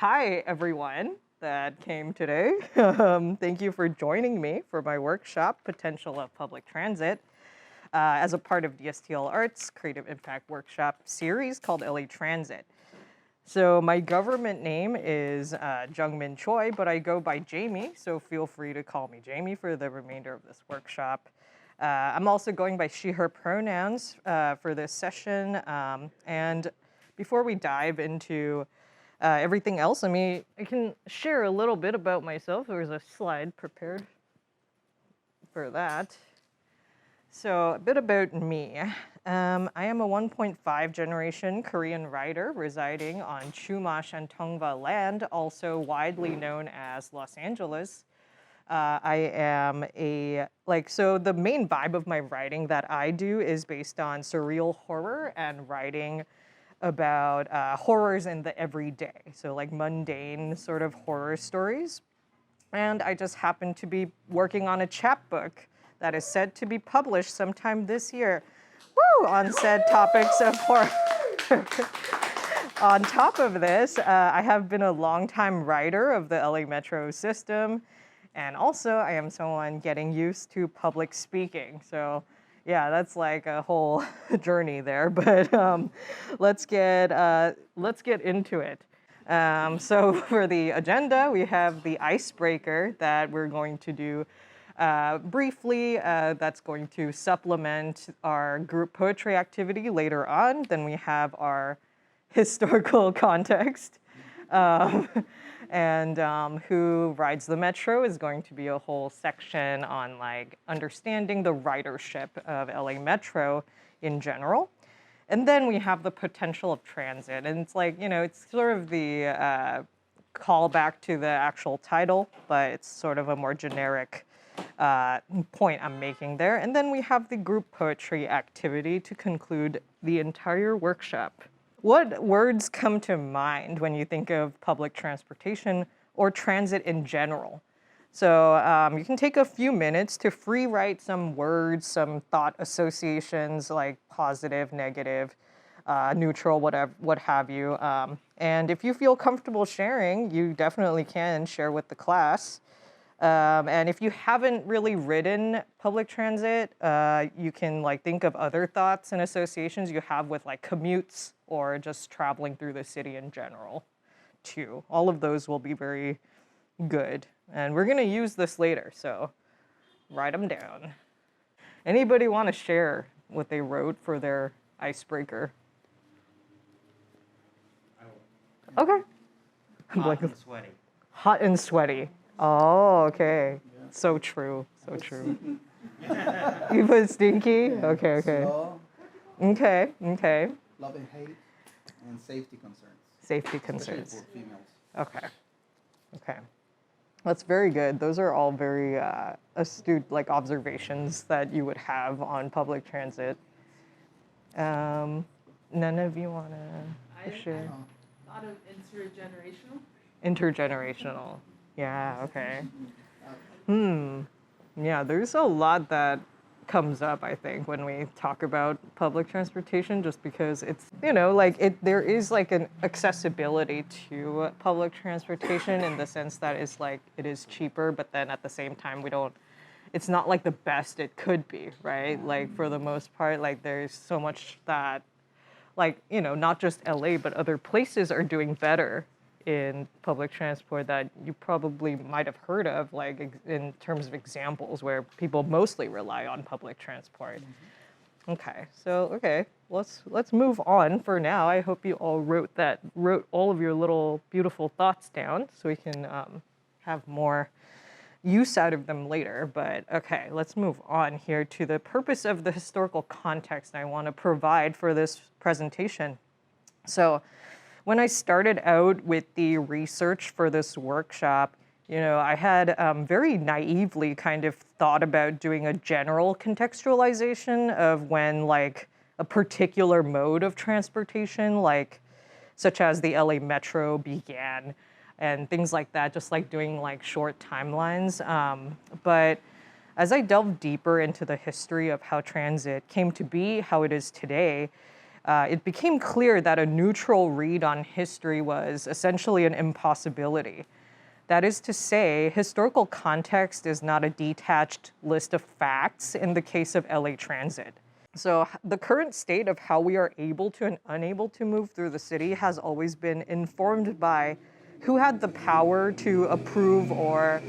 hi everyone that came today. Thank you for joining me for my workshop, Potential of Public Transit, as a part of DSTL Arts Creative Impact Workshop series called LA Transit. So my government name is Jungmin Choi, but I go by Jamie, so feel free to call me Jamie for the remainder of this workshop. I'm also going by she, her pronouns for this session. And before we dive into everything else, I can share a little bit about myself. There's a slide prepared for that. So a bit about me. I am a 1.5 generation Korean writer residing on Chumash and Tongva land, also widely known as Los Angeles. I am so the main vibe of my writing that I do is based on surreal horror and writing about horrors in the everyday. So like mundane sort of horror stories. And I just happen to be working on a chapbook that is said to be published sometime this year. Woo! On said topics of horror. On top of this, I have been a longtime writer of the LA Metro system. And also, I am someone getting used to public speaking. So yeah, that's like a whole journey there. But let's get into it. So for the agenda, we have the icebreaker that we're going to do briefly. That's going to supplement our group poetry activity later on. Then we have our historical context. And Who Rides the Metro is going to be a whole section on like understanding the ridership of LA Metro in general. And then we have the potential of transit. And it's like, it's sort of the callback to the actual title, but it's sort of a more generic point I'm making there. And then we have the group poetry activity to conclude the entire workshop. What words come to mind when you think of public transportation or transit in general? So you can take a few minutes to free write some words, some thought associations like positive, negative, neutral, what have you. And if you feel comfortable sharing, you definitely can share with the class. And if you haven't really ridden public transit, you can like think of other thoughts and associations you have with like commutes or just traveling through the city in general too. All of those will be very good. And we're gonna use this later, so write them down. Anybody want to share what they wrote for their icebreaker? Okay. Hot and sweaty. Hot and sweaty. Oh, okay. Yeah. So true. So true. You put stinky? Yeah. Okay. Slow, Okay. love and hate, and safety concerns. Safety concerns. Especially for females. Okay. That's very good. Those are all very astute like observations that you would have on public transit. None of you want to share? A lot of intergenerational. Intergenerational. Yeah, okay. Yeah, there's a lot that comes up, I think, when we talk about public transportation, just because it's, there is like an accessibility to public transportation in the sense that it's like, it is cheaper, but then at the same time, it's not like the best it could be, right? Like for the most part, like there's so much that, like, not just LA, but other places are doing better in public transport that you probably might have heard of, like in terms of examples where people mostly rely on public transport. Mm-hmm. Okay, let's move on for now. I hope you all wrote all of your little beautiful thoughts down so we can have more use out of them later. But okay, let's move on here to the purpose of the historical context I want to provide for this presentation. So when I started out with the research for this workshop, I had very naively kind of thought about doing a general contextualization of when like a particular mode of transportation, like such as the LA Metro began and things like that, just like doing like short timelines. But as I delved deeper into the history of how transit came to be how it is today, it became clear that a neutral read on history was essentially an impossibility. That is to say, historical context is not a detached list of facts in the case of LA Transit. So the current state of how we are able to and unable to move through the city has always been informed by who had the power to approve or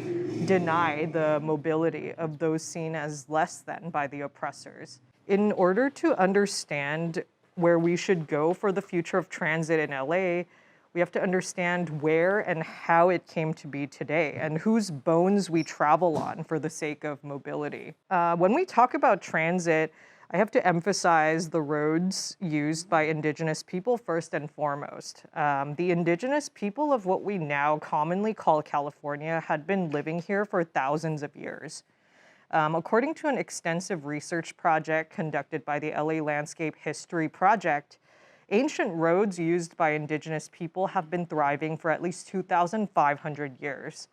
deny the mobility of those seen as less than by the oppressors. In order to understand where we should go for the future of transit in LA, we have to understand where and how it came to be today and whose bones we travel on for the sake of mobility. When we talk about transit, I have to emphasize the roads used by Indigenous people first and foremost. The Indigenous people of what we now commonly call California had been living here for thousands of years. According to an extensive research project conducted by the LA Landscape History Project, ancient roads used by Indigenous people have been thriving for at least 2,500 years.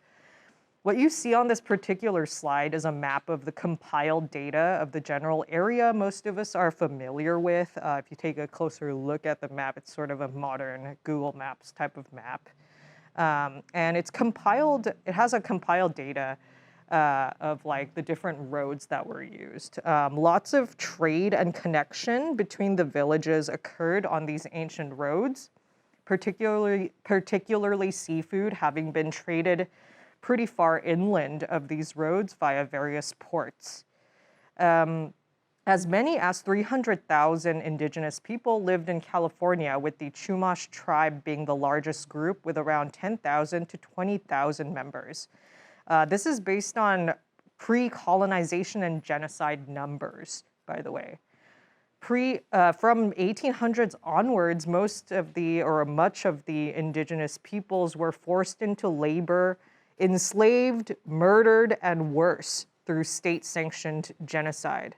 What you see on this particular slide is a map of the compiled data of the general area most of us are familiar with. If you take a closer look at the map, it's sort of a modern Google Maps type of map. And it has a compiled data of like the different roads that were used. Lots of trade and connection between the villages occurred on these ancient roads, particularly seafood having been traded pretty far inland of these roads via various ports. As many as 300,000 Indigenous people lived in California, with the Chumash tribe being the largest group with around 10,000 to 20,000 members. This is based on pre-colonization and genocide numbers, by the way. From 1800s onwards, much of the Indigenous peoples were forced into labor, enslaved, murdered, and worse through state-sanctioned genocide.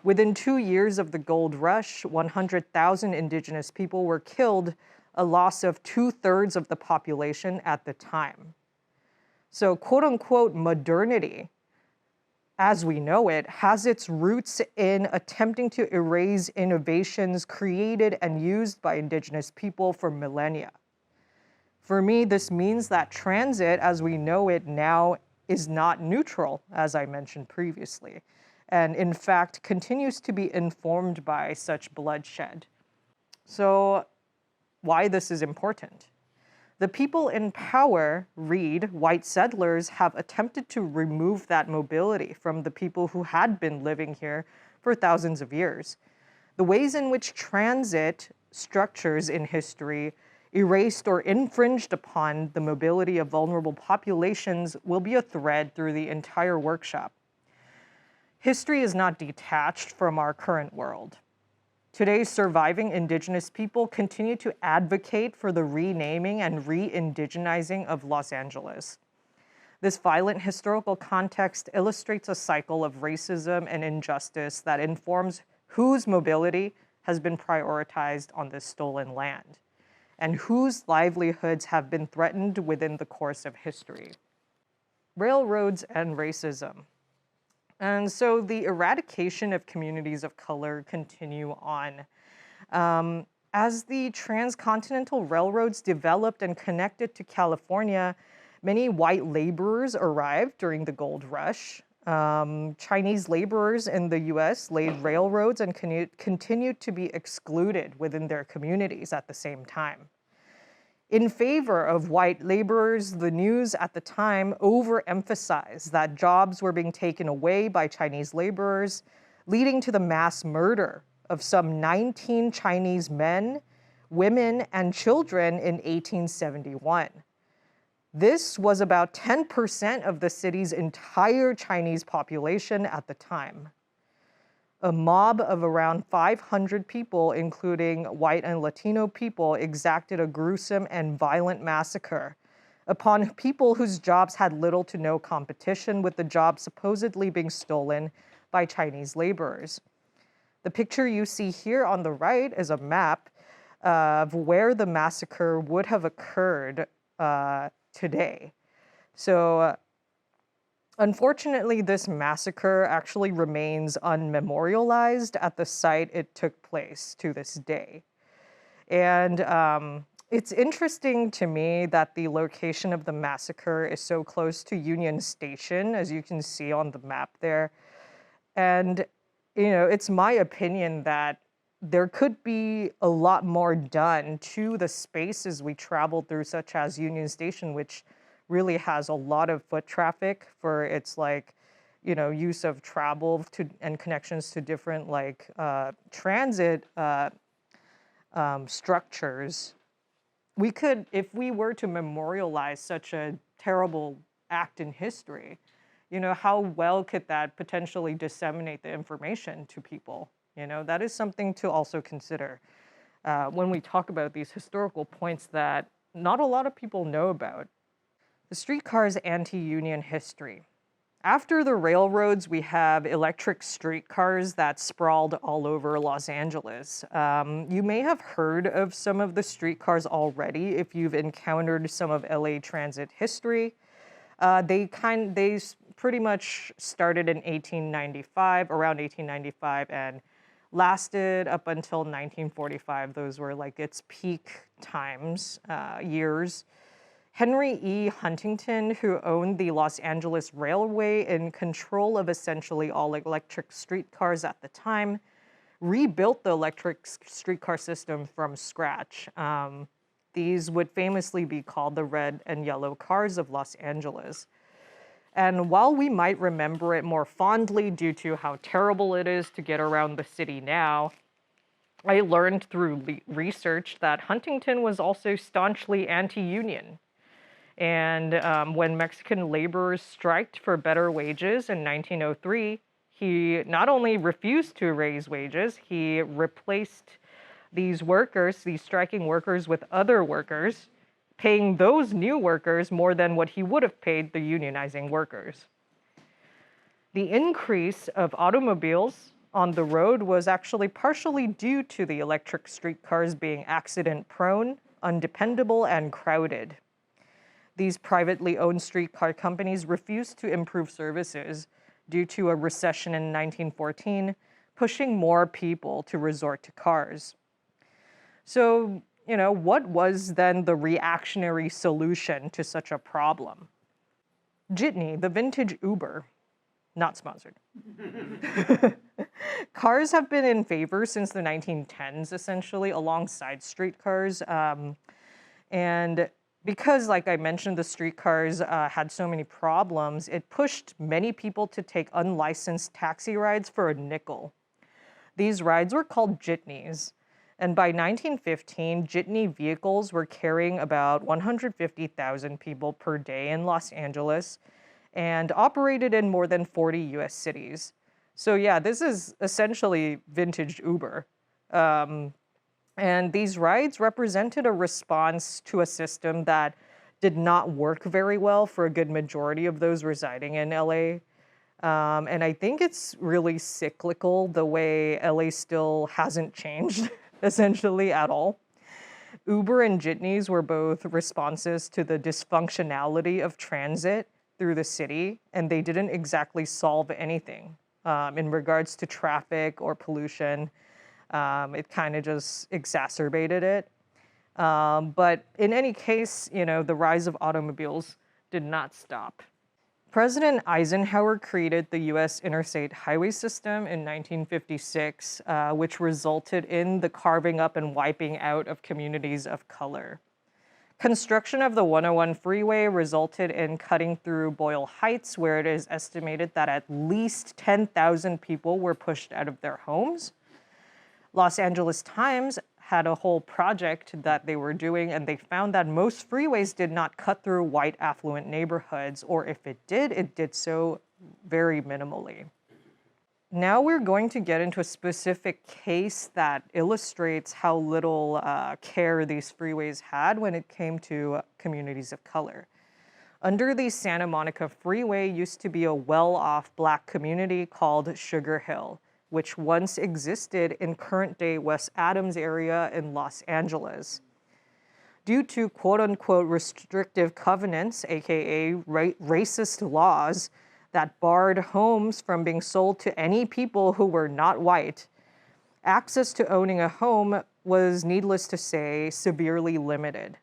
Within 2 years of the gold rush, 100,000 Indigenous people were killed, a loss of 2/3 of the population at the time. So quote-unquote modernity, as we know it, has its roots in attempting to erase innovations created and used by Indigenous people for millennia. For me, this means that transit, as we know it now, is not neutral, as I mentioned previously, and in fact continues to be informed by such bloodshed. So why this is important? The people in power, read white settlers, have attempted to remove that mobility from the people who had been living here for thousands of years. The ways in which transit structures in history erased or infringed upon the mobility of vulnerable populations will be a thread through the entire workshop. History is not detached from our current world. Today's surviving Indigenous people continue to advocate for the renaming and re-indigenizing of Los Angeles. This violent historical context illustrates a cycle of racism and injustice that informs whose mobility has been prioritized on this stolen land, and whose livelihoods have been threatened within the course of history. Railroads and racism. And so the eradication of communities of color continue on. As the transcontinental railroads developed and connected to California, many white laborers arrived during the gold rush. Chinese laborers in the US laid railroads and continued to be excluded within their communities at the same time. In favor of white laborers, the news at the time overemphasized that jobs were being taken away by Chinese laborers, leading to the mass murder of some 19 Chinese men, women, and children in 1871. This was about 10% of the city's entire Chinese population at the time. A mob of around 500 people, including white and Latino people, exacted a gruesome and violent massacre upon people whose jobs had little to no competition with the jobs supposedly being stolen by Chinese laborers. The picture you see here on the right is a map of where the massacre would have occurred today. So Unfortunately, this massacre actually remains unmemorialized at the site it took place to this day. And it's interesting to me that the location of the massacre is so close to Union Station, as you can see on the map there. And, it's my opinion that there could be a lot more done to the spaces we travel through, such as Union Station, which really has a lot of foot traffic for its use of travel to and connections to different transit structures. We could, if we were to memorialize such a terrible act in history, how well could that potentially disseminate the information to people? That is something to also consider when we talk about these historical points that not a lot of people know about. The streetcar's anti-union history. After the railroads, we have electric streetcars that sprawled all over Los Angeles. You may have heard of some of the streetcars already if you've encountered some of LA transit history. They pretty much started in 1895, around 1895, and lasted up until 1945. Those were its peak times, years. Henry E. Huntington, who owned the Los Angeles Railway in control of essentially all electric streetcars at the time, rebuilt the electric streetcar system from scratch. These would famously be called the red and yellow cars of Los Angeles. And while we might remember it more fondly due to how terrible it is to get around the city now, I learned through research that Huntington was also staunchly anti-union. And when Mexican laborers striked for better wages in 1903, he not only refused to raise wages, he replaced these workers, these striking workers, with other workers, paying those new workers more than what he would have paid the unionizing workers. The increase of automobiles on the road was actually partially due to the electric streetcars being accident-prone, undependable, and crowded. These privately owned streetcar companies refused to improve services due to a recession in 1914, pushing more people to resort to cars. So, what was then the reactionary solution to such a problem? Jitney, the vintage Uber, not sponsored. Cars have been in favor since the 1910s, essentially, alongside streetcars. And because, like I mentioned, the streetcars had so many problems, it pushed many people to take unlicensed taxi rides for a nickel. These rides were called jitneys. And by 1915, jitney vehicles were carrying about 150,000 people per day in Los Angeles and operated in more than 40 US cities. So yeah, this is essentially vintage Uber. And these rides represented a response to a system that did not work very well for a good majority of those residing in LA. And I think it's really cyclical the way LA still hasn't changed essentially at all. Uber and jitneys were both responses to the dysfunctionality of transit through the city, and they didn't exactly solve anything in regards to traffic or pollution. It kind of just exacerbated it. But in any case, the rise of automobiles did not stop. President Eisenhower created the U.S. Interstate Highway System in 1956, which resulted in the carving up and wiping out of communities of color. Construction of the 101 freeway resulted in cutting through Boyle Heights, where it is estimated that at least 10,000 people were pushed out of their homes. Los Angeles Times had a whole project that they were doing, and they found that most freeways did not cut through white affluent neighborhoods, or if it did so very minimally. Now we're going to get into a specific case that illustrates how little care these freeways had when it came to communities of color. Under the Santa Monica Freeway used to be a well-off Black community called Sugar Hill, which once existed in current-day West Adams area in Los Angeles. Due to quote-unquote restrictive covenants, aka racist laws, that barred homes from being sold to any people who were not white. Access to owning a home was, needless to say, severely limited.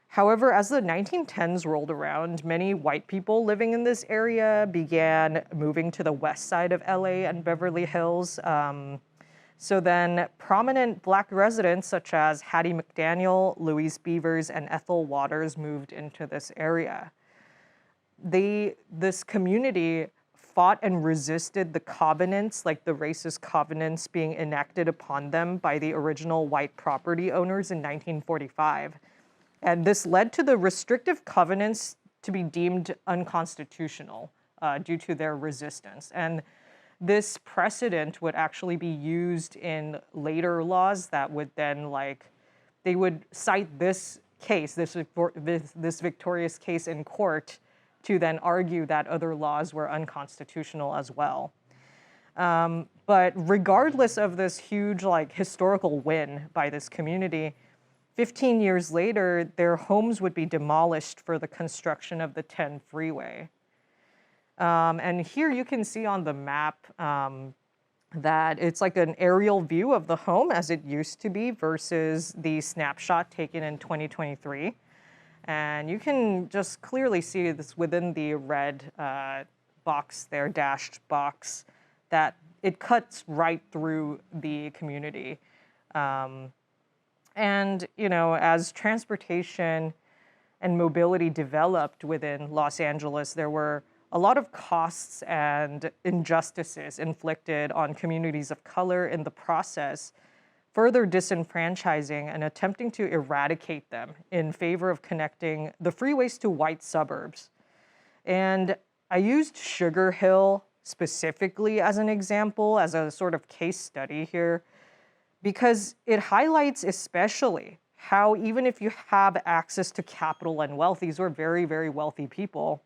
However, as the 1910s rolled around, many white people living in this area began moving to the west side of LA and Beverly Hills. So then prominent Black residents such as Hattie McDaniel, Louise Beavers, and Ethel Waters moved into this area. This community fought and resisted the covenants, like the racist covenants being enacted upon them by the original white property owners in 1945. And this led to the restrictive covenants to be deemed unconstitutional due to their resistance. And this precedent would actually be used in later laws that would then, they would cite this case, this victorious case in court to then argue that other laws were unconstitutional as well. But regardless of this huge historical win by this community, 15 years later, their homes would be demolished for the construction of the 10 freeway. And here you can see on the map that it's like an aerial view of the home as it used to be versus the snapshot taken in 2023. And you can just clearly see this within the red box there, dashed box, that it cuts right through the community. And, as transportation and mobility developed within Los Angeles, there were a lot of costs and injustices inflicted on communities of color in the process, further disenfranchising and attempting to eradicate them in favor of connecting the freeways to white suburbs. And I used Sugar Hill specifically as an example, as a sort of case study here, because it highlights especially how even if you have access to capital and wealth, these were very, very wealthy people,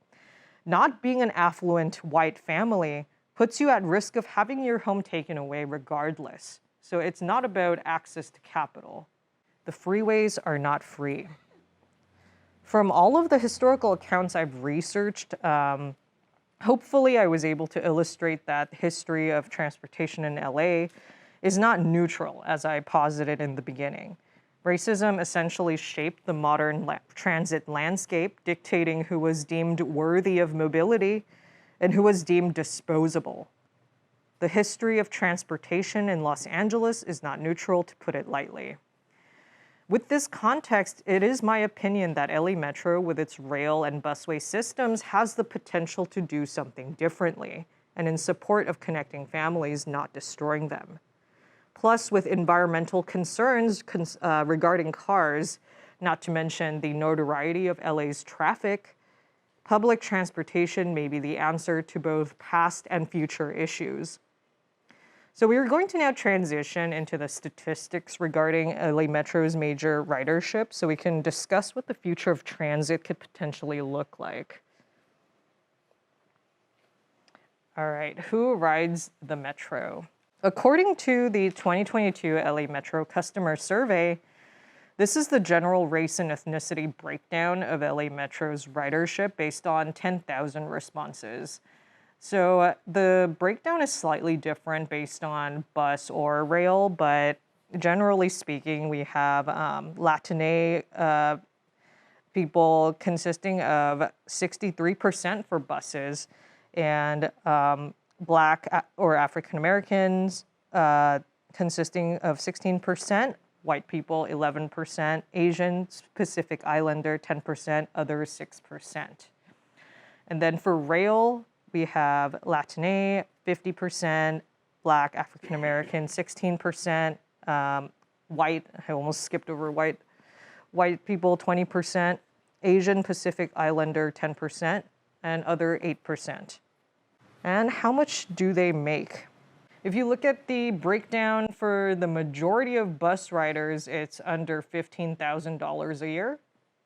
not being an affluent white family puts you at risk of having your home taken away regardless. So it's not about access to capital. The freeways are not free. From all of the historical accounts I've researched, hopefully I was able to illustrate that history of transportation in LA is not neutral, as I posited in the beginning. Racism essentially shaped the modern transit landscape, dictating who was deemed worthy of mobility and who was deemed disposable. The history of transportation in Los Angeles is not neutral, to put it lightly. With this context, it is my opinion that LA Metro, with its rail and busway systems, has the potential to do something differently, and in support of connecting families, not destroying them. Plus, with environmental concerns regarding cars, not to mention the notoriety of LA's traffic, public transportation may be the answer to both past and future issues. So we are going to now transition into the statistics regarding LA Metro's major ridership so we can discuss what the future of transit could potentially look like. All right, who rides the Metro? According to the 2022 LA Metro Customer Survey, this is the general race and ethnicity breakdown of LA Metro's ridership based on 10,000 responses. So the breakdown is slightly different based on bus or rail, but generally speaking, we have Latine people consisting of 63% for buses, and Black or African Americans consisting of 16%, white people 11%, Asians, Pacific Islander 10%, others 6%. And then for rail, we have Latine 50%, Black, African American 16%, white, I almost skipped over white people 20%, Asian Pacific Islander 10%, and other 8%. And how much do they make? If you look at the breakdown for the majority of bus riders, it's under $15,000 a year.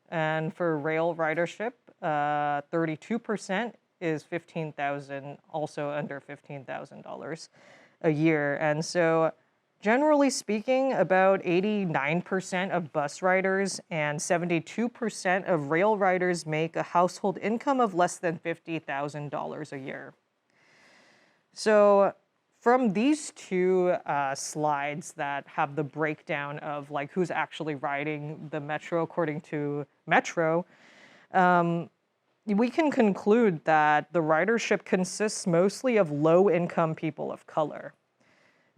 And for rail ridership, 32% is $15,000, also under $15,000 a year. And so Generally speaking, about 89% of bus riders and 72% of rail riders make a household income of less than $50,000 a year. So from these two slides that have the breakdown of like who's actually riding the metro according to Metro, we can conclude that the ridership consists mostly of low-income people of color.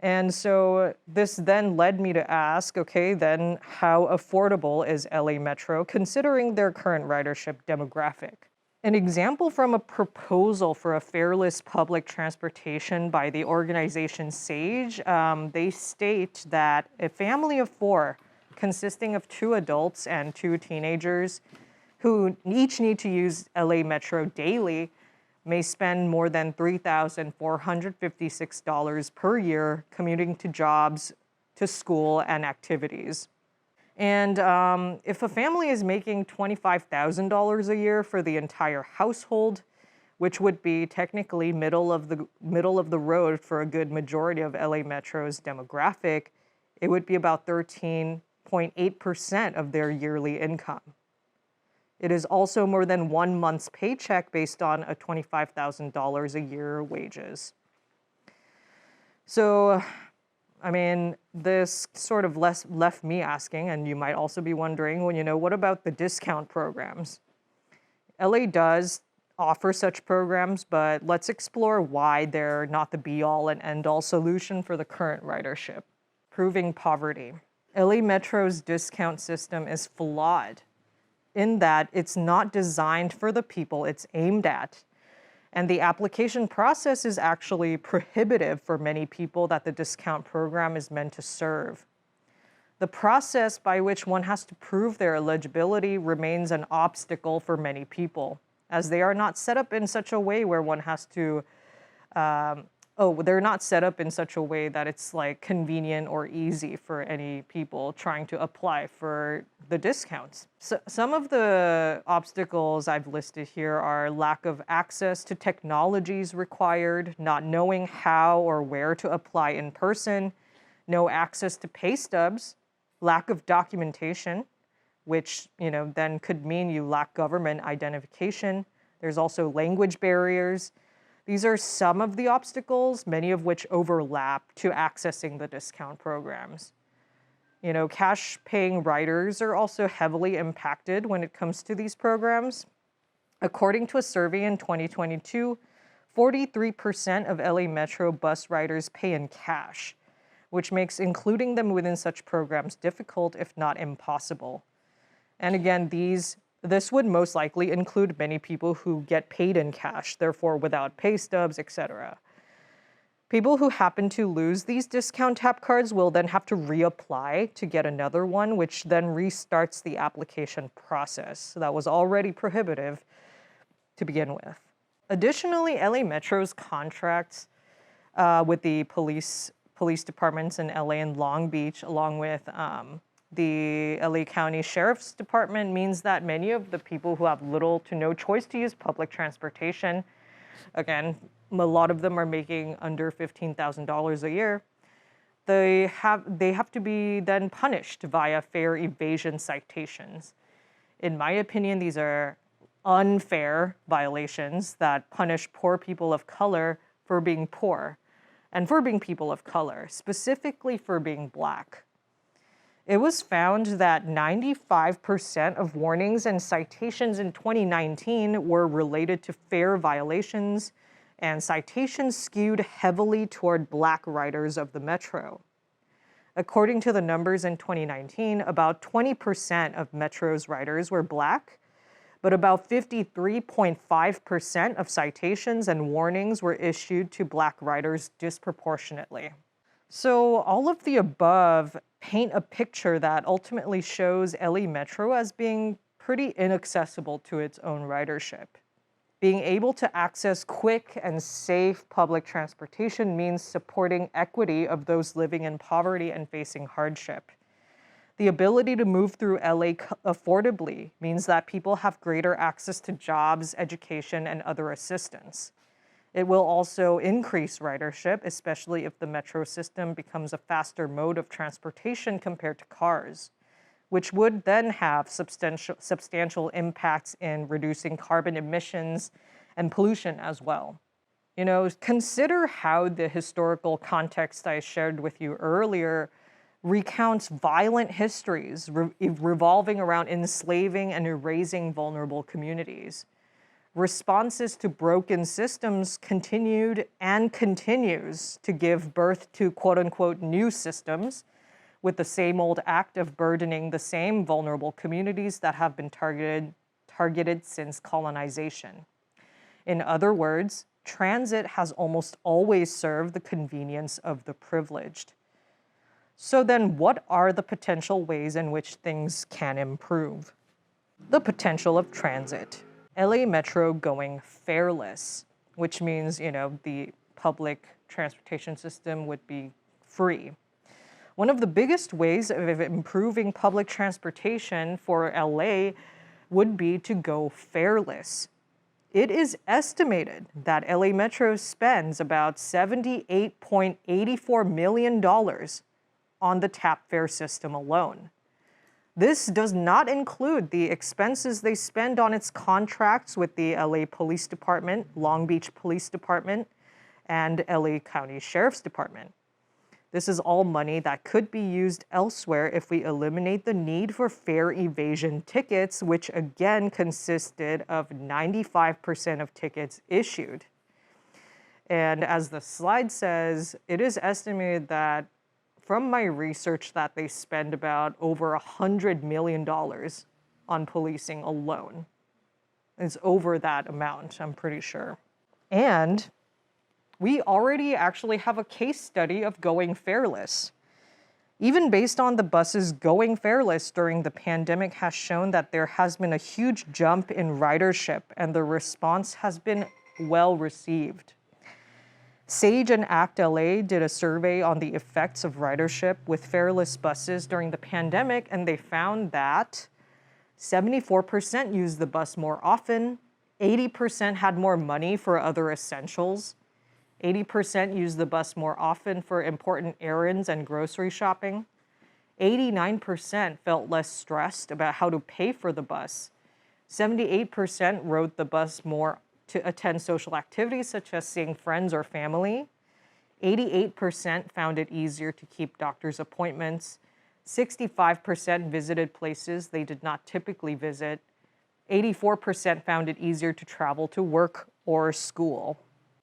And so this then led me to ask, okay, then how affordable is LA Metro considering their current ridership demographic? An example from a proposal for a fareless public transportation by the organization SAGE, they state that a family of 4 consisting of 2 adults and 2 teenagers who each need to use LA Metro daily may spend more than $3,456 per year commuting to jobs, to school, and activities. And if a family is making $25,000 a year for the entire household, which would be technically middle of the road for a good majority of LA Metro's demographic, it would be about 13.8% of their yearly income. It is also more than 1 month's paycheck based on a $25,000 a year wages. So, I mean, this sort of left me asking, and you might also be wondering, well, what about the discount programs? LA does offer such programs, but let's explore why they're not the be-all and end-all solution for the current ridership. Proving poverty. LA Metro's discount system is flawed in that it's not designed for the people it's aimed at. And the application process is actually prohibitive for many people that the discount program is meant to serve. The process by which one has to prove their eligibility remains an obstacle for many people, as they are not set up in such a way where one has to, they're not set up in such a way that it's like convenient or easy for any people trying to apply for the discounts. So some of the obstacles I've listed here are lack of access to technologies required, not knowing how or where to apply in person, no access to pay stubs, lack of documentation, which then could mean you lack government identification. There's also language barriers. These are some of the obstacles, many of which overlap to accessing the discount programs. Cash-paying riders are also heavily impacted when it comes to these programs. According to a survey in 2022, 43% of LA Metro bus riders pay in cash, which makes including them within such programs difficult, if not impossible. And again, this would most likely include many people who get paid in cash, therefore without pay stubs, etc. People who happen to lose these discount tap cards will then have to reapply to get another one, which then restarts the application process that was already prohibitive to begin with. Additionally, LA Metro's contracts with the police departments in LA and Long Beach, along with the LA County Sheriff's Department, means that many of the people who have little to no choice to use public transportation, again, a lot of them are making under $15,000 a year, they have to be then punished via fare evasion citations. In my opinion, these are unfair violations that punish poor people of color for being poor and for being people of color, specifically for being Black. It was found that 95% of warnings and citations in 2019 were related to fare violations, and citations skewed heavily toward Black riders of the Metro. According to the numbers in 2019, about 20% of Metro's riders were Black, but about 53.5% of citations and warnings were issued to Black riders disproportionately. So all of the above paint a picture that ultimately shows LA Metro as being pretty inaccessible to its own ridership. Being able to access quick and safe public transportation means supporting equity of those living in poverty and facing hardship. The ability to move through LA affordably means that people have greater access to jobs, education, and other assistance. It will also increase ridership, especially if the metro system becomes a faster mode of transportation compared to cars, which would then have substantial impacts in reducing carbon emissions and pollution as well. You know, consider how the historical context I shared with you earlier recounts violent histories revolving around enslaving and erasing vulnerable communities. Responses to broken systems continued and continues to give birth to quote-unquote new systems with the same old act of burdening the same vulnerable communities that have been targeted since colonization. In other words, transit has almost always served the convenience of the privileged. So then what are the potential ways in which things can improve? The potential of transit. LA Metro going fareless, which means, the public transportation system would be free. One of the biggest ways of improving public transportation for LA would be to go fareless. It is estimated that LA Metro spends about $78.84 million on the tap fare system alone. This does not include the expenses they spend on its contracts with the LA Police Department, Long Beach Police Department, and LA County Sheriff's Department. This is all money that could be used elsewhere if we eliminate the need for fare evasion tickets, which again consisted of 95% of tickets issued. And as the slide says, it is estimated that from my research that they spend about over $100 million on policing alone. It's over that amount, I'm pretty sure. And we already actually have a case study of going fareless. Even based on the buses going fareless during the pandemic has shown that there has been a huge jump in ridership and the response has been well received. Sage and ACT LA did a survey on the effects of ridership with fareless buses during the pandemic, and they found that 74% used the bus more often, 80% had more money for other essentials, 80% used the bus more often for important errands and grocery shopping, 89% felt less stressed about how to pay for the bus, 78% rode the bus more to attend social activities such as seeing friends or family. 88% found it easier to keep doctor's appointments. 65% visited places they did not typically visit. 84% found it easier to travel to work or school.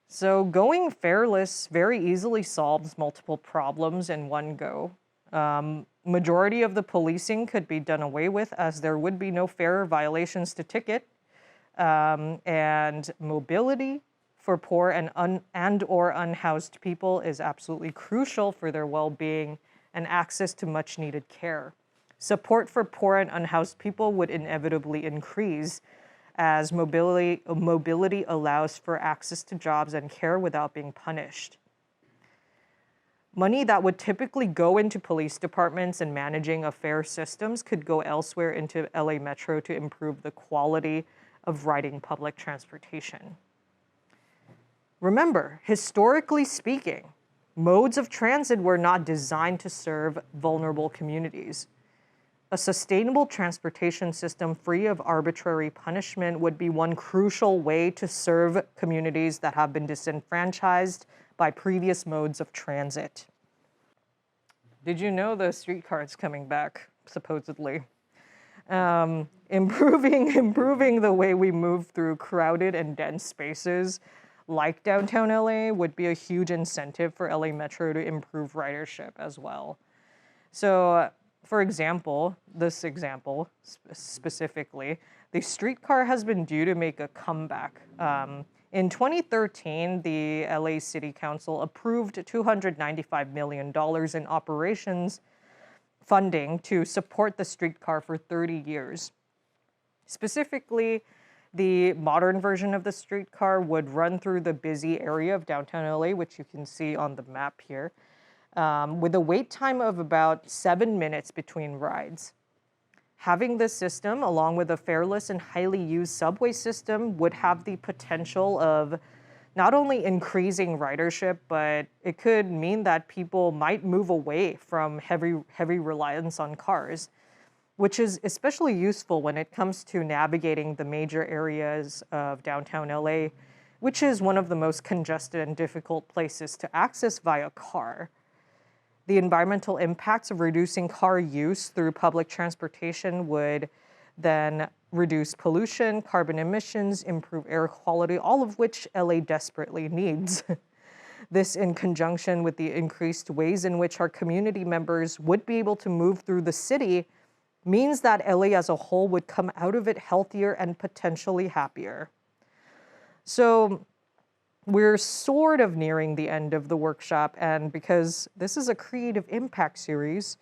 So going fareless very easily solves multiple problems in one go. Majority of the policing could be done away with as there would be no fare violations to ticket. And mobility for poor and or unhoused people is absolutely crucial for their well-being and access to much-needed care. Support for poor and unhoused people would inevitably increase as mobility allows for access to jobs and care without being punished. Money that would typically go into police departments and managing of fare systems could go elsewhere into LA Metro to improve the quality of riding public transportation. Remember, historically speaking, modes of transit were not designed to serve vulnerable communities. A sustainable transportation system free of arbitrary punishment would be one crucial way to serve communities that have been disenfranchised by previous modes of transit. Did you know the streetcar is coming back, supposedly? Improving the way we move through crowded and dense spaces like downtown LA would be a huge incentive for LA Metro to improve ridership as well. So, for example, this example specifically, the streetcar has been due to make a comeback. In 2013, the LA City Council approved $295 million in operations funding to support the streetcar for 30 years. Specifically, the modern version of the streetcar would run through the busy area of downtown LA, which you can see on the map here, with a wait time of about 7 minutes between rides. Having this system, along with a fareless and highly used subway system, would have the potential of not only increasing ridership, but it could mean that people might move away from heavy reliance on cars, which is especially useful when it comes to navigating the major areas of downtown LA, which is one of the most congested and difficult places to access via car. The environmental impacts of reducing car use through public transportation would then reduce pollution, carbon emissions, improve air quality, all of which LA desperately needs. This, in conjunction with the increased ways in which our community members would be able to move through the city, means that LA as a whole would come out of it healthier and potentially happier. So we're sort of nearing the end of the workshop, and because this is a creative impact series,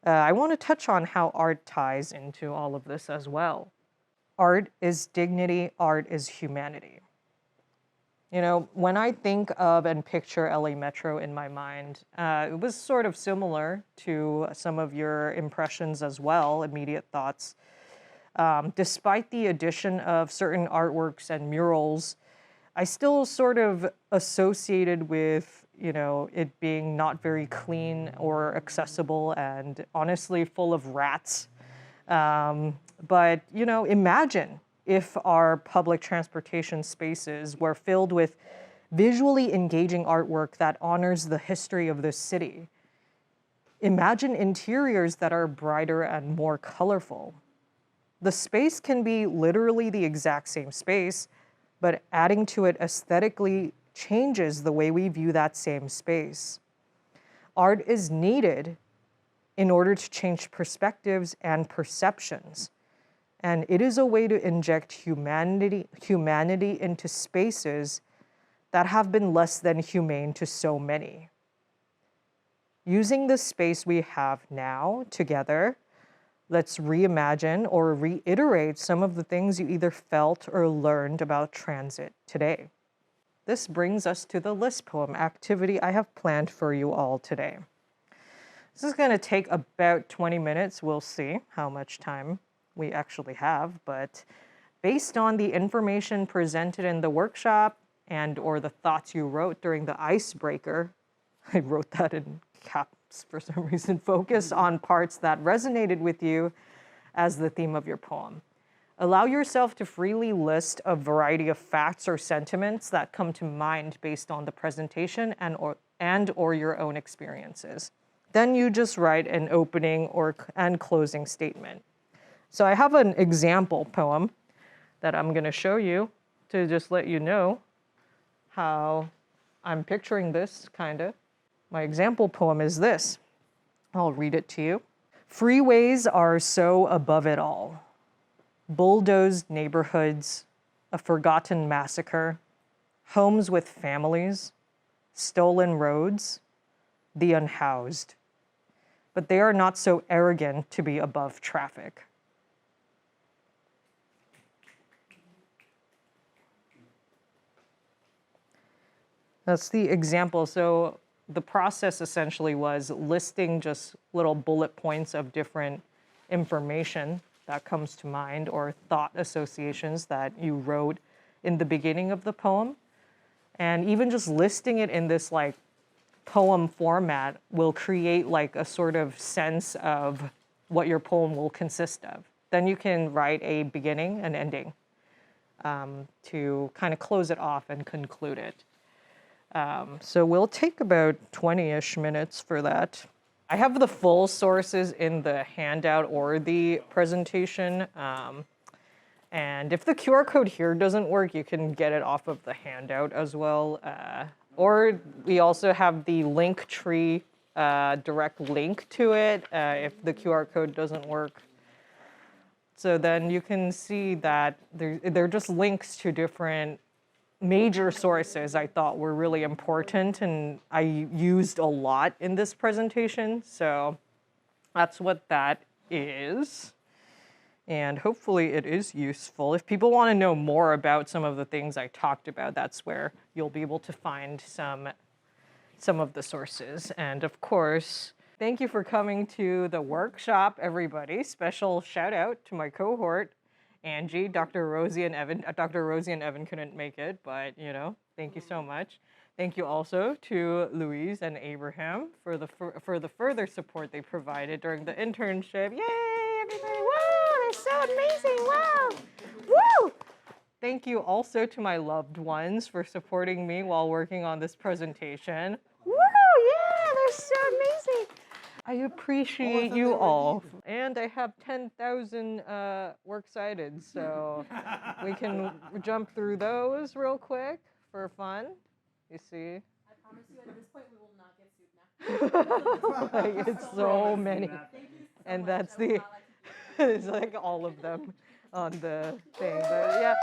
I want to touch on how art ties into all of this as well. Art is dignity, art is humanity. You know, when I think of and picture LA Metro in my mind, it was sort of similar to some of your impressions as well, immediate thoughts. Despite the addition of certain artworks and murals, I still sort of associated with, you know, it being not very clean or accessible and honestly full of rats. But, you know, imagine if our public transportation spaces were filled with visually engaging artwork that honors the history of this city. Imagine interiors that are brighter and more colorful. The space can be literally the exact same space, but adding to it aesthetically changes the way we view that same space. Art is needed in order to change perspectives and perceptions. And it is a way to inject humanity into spaces that have been less than humane to so many. Using the space we have now together, let's reimagine or reiterate some of the things you either felt or learned about transit today. This brings us to the list poem activity I have planned for you all today. This is going to take about 20 minutes. We'll see how much time we actually have, but based on the information presented in the workshop and or the thoughts you wrote during the icebreaker, I wrote that in caps for some reason, focus on parts that resonated with you as the theme of your poem. Allow yourself to freely list a variety of facts or sentiments that come to mind based on the presentation and or your own experiences. Then you just write an opening and closing statement. So I have an example poem that I'm going to show you to just let you know how I'm picturing this, kind of. My example poem is this. I'll read it to you. Freeways are so above it all. Bulldozed neighborhoods, a forgotten massacre, homes with families, stolen roads, the unhoused. But they are not so arrogant to be above traffic. That's the example. So the process essentially was listing just little bullet points of different information that comes to mind or thought associations that you wrote in the beginning of the poem. And even just listing it in this like poem format will create like a sort of sense of what your poem will consist of. Then you can write a beginning and ending to kind of close it off and conclude it. So we'll take about 20-ish minutes for that. I have the full sources in the handout or the presentation. And if the QR code here doesn't work, you can get it off of the handout as well. Or we also have the link tree, direct link to it if the QR code doesn't work. So then you can see that they're just links to different major sources I thought were really important and I used a lot in this presentation. So that's what that is. And hopefully it is useful. If people want to know more about some of the things I talked about, that's where you'll be able to find some of the sources. And of course, thank you for coming to the workshop, everybody. Special shout out to my cohort. Angie, Dr. Rosie and Evan. Dr. Rosie and Evan couldn't make it, but thank you so much. Thank you also to Louise and Abraham for the further support they provided during the internship. Yay, everybody! Wow, they're so amazing! Wow, woo! Thank you also to my loved ones for supporting me while working on this presentation. Woo! Yeah, they're so amazing. I appreciate you all. And I have 10,000 works cited, so we can jump through those real quick for fun. You see? I promise you, at this point, we will not get sued now. Like, it's so many. Thank you so And much. that's I would the, not like to do it's like all of them on the thing. But yeah.